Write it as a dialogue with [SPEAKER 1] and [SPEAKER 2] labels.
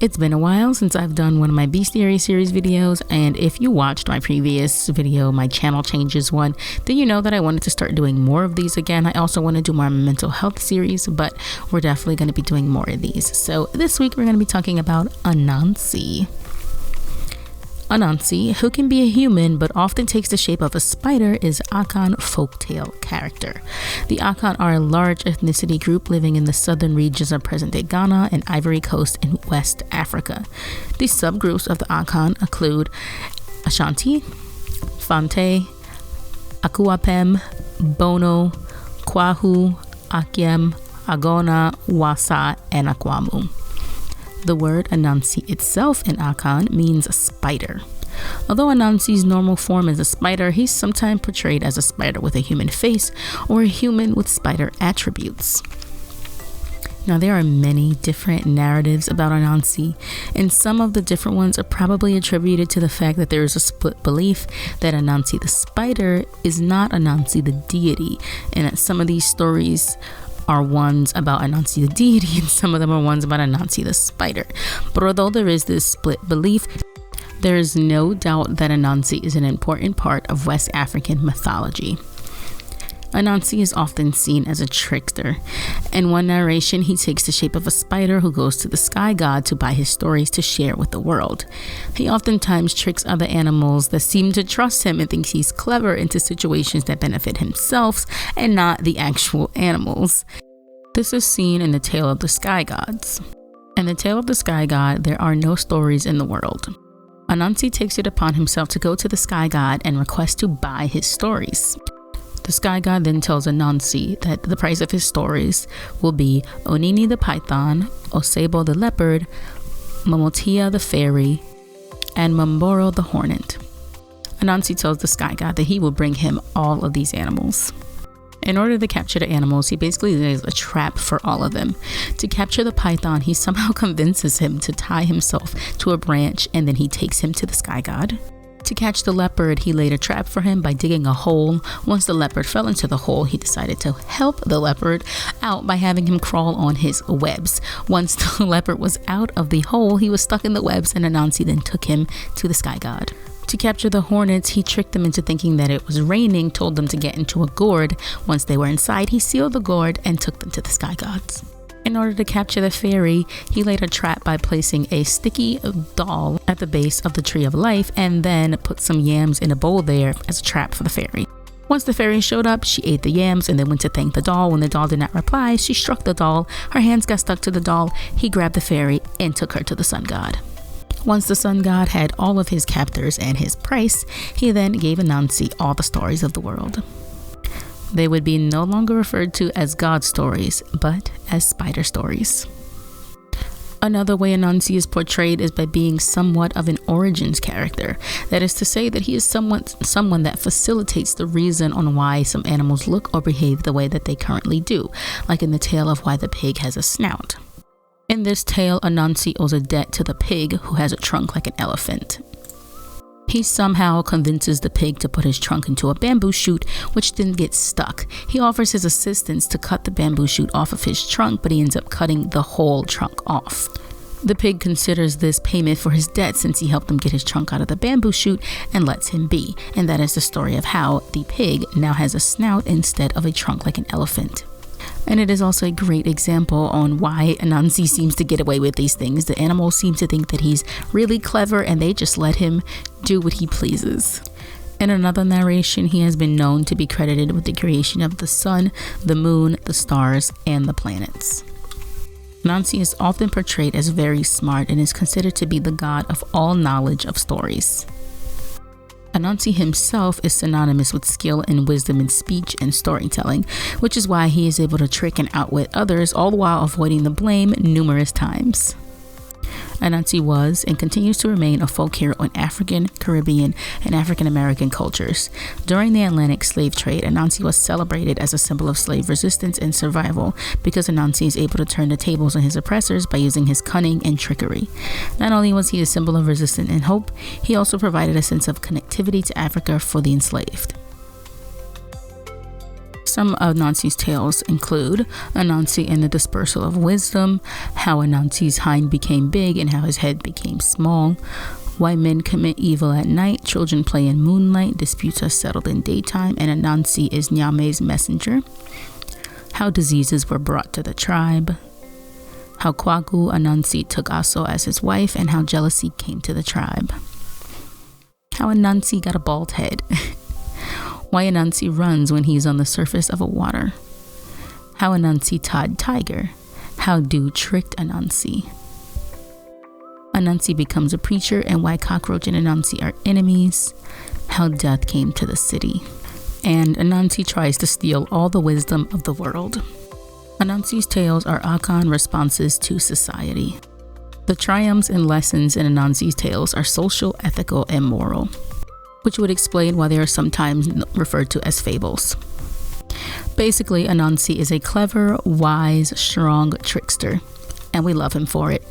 [SPEAKER 1] It's been a while since I've done one of my Bestiary series videos, and if you watched my previous video, my channel changes one, then you know that I wanted to start doing more of these again. I also want to do more mental health series, but we're definitely going to be doing more of these. So this week we're going to be talking about Anansi. Anansi, who can be a human but often takes the shape of a spider, is Akan folktale character. The Akan are a large ethnicity group living in the southern regions of present-day Ghana and Ivory Coast in West Africa. These subgroups of the Akan include Ashanti, Fante, Akuapem, Bono, Kwahu, Akiem, Agona, Wasa, and Akwamu. The word Anansi itself in Akan means spider. Although Anansi's normal form is a spider, he's sometimes portrayed as a spider with a human face or a human with spider attributes. Now, there are many different narratives about Anansi, and some of the different ones are probably attributed to the fact that there is a split belief that Anansi the spider is not Anansi the deity, and that some of these stories are ones about Anansi the deity and some of them are ones about Anansi the spider. But although there is this split belief, there is no doubt that Anansi is an important part of West African mythology. Anansi is often seen as a trickster. In one narration, he takes the shape of a spider who goes to the sky god to buy his stories to share with the world. He oftentimes tricks other animals that seem to trust him and thinks he's clever into situations that benefit himself and not the actual animals. This is seen in the Tale of the Sky Gods. In the Tale of the Sky God, there are no stories in the world. Anansi takes it upon himself to go to the sky god and request to buy his stories. The sky god then tells Anansi that the price of his stories will be Onini the python, Osebo the leopard, Momotia the fairy, and Mamboro the hornet. Anansi tells the sky god that he will bring him all of these animals. In order to capture the animals, he basically lays a trap for all of them. To capture the python, he somehow convinces him to tie himself to a branch, and then he takes him to the sky god. To catch the leopard, he laid a trap for him by digging a hole. Once the leopard fell into the hole, he decided to help the leopard out by having him crawl on his webs. Once the leopard was out of the hole, he was stuck in the webs, and Anansi then took him to the sky god. To capture the hornets, he tricked them into thinking that it was raining, told them to get into a gourd. Once they were inside, he sealed the gourd and took them to the sky gods. In order to capture the fairy, he laid a trap by placing a sticky doll at the base of the tree of life and then put some yams in a bowl there as a trap for the fairy. Once the fairy showed up, she ate the yams and then went to thank the doll. When the doll did not reply, she struck the doll. Her hands got stuck to the doll. He grabbed the fairy and took her to the sun god. Once the sun god had all of his captors and his price, he then gave Anansi all the stories of the world. They would be no longer referred to as God stories, but as spider stories. Another way Anansi is portrayed is by being somewhat of an origins character. That is to say that he is someone that facilitates the reason on why some animals look or behave the way that they currently do, like in the tale of why the pig has a snout. In this tale, Anansi owes a debt to the pig who has a trunk like an elephant. He somehow convinces the pig to put his trunk into a bamboo shoot, which then gets stuck. He offers his assistants to cut the bamboo shoot off of his trunk, but he ends up cutting the whole trunk off. The pig considers this payment for his debt since he helped him get his trunk out of the bamboo shoot and lets him be. And that is the story of how the pig now has a snout instead of a trunk like an elephant. And it is also a great example on why Anansi seems to get away with these things. The animals seem to think that he's really clever and they just let him do what he pleases. In another narration, he has been known to be credited with the creation of the sun, the moon, the stars, and the planets. Anansi is often portrayed as very smart and is considered to be the god of all knowledge of stories. Anansi himself is synonymous with skill and wisdom in speech and storytelling, which is why he is able to trick and outwit others, all the while avoiding the blame numerous times. Anansi was and continues to remain a folk hero in African, Caribbean, and African American cultures. During the Atlantic slave trade, Anansi was celebrated as a symbol of slave resistance and survival because Anansi is able to turn the tables on his oppressors by using his cunning and trickery. Not only was he a symbol of resistance and hope, he also provided a sense of connectivity to Africa for the enslaved. Some of Anansi's tales include Anansi and the Dispersal of Wisdom, how Anansi's hind became big and how his head became small, white men commit evil at night, children play in moonlight, disputes are settled in daytime, and Anansi is Nyame's messenger, how diseases were brought to the tribe, how Kwaku Anansi took Aso as his wife, and how jealousy came to the tribe, how Anansi got a bald head, why Anansi runs when he's on the surface of a water, how Anansi tied tiger, how Du tricked Anansi, Anansi becomes a preacher and why Cockroach and Anansi are enemies, how death came to the city, and Anansi tries to steal all the wisdom of the world. Anansi's tales are Akan responses to society. The triumphs and lessons in Anansi's tales are social, ethical, and moral, which would explain why they are sometimes referred to as fables. Basically, Anansi is a clever, wise, strong trickster, and we love him for it.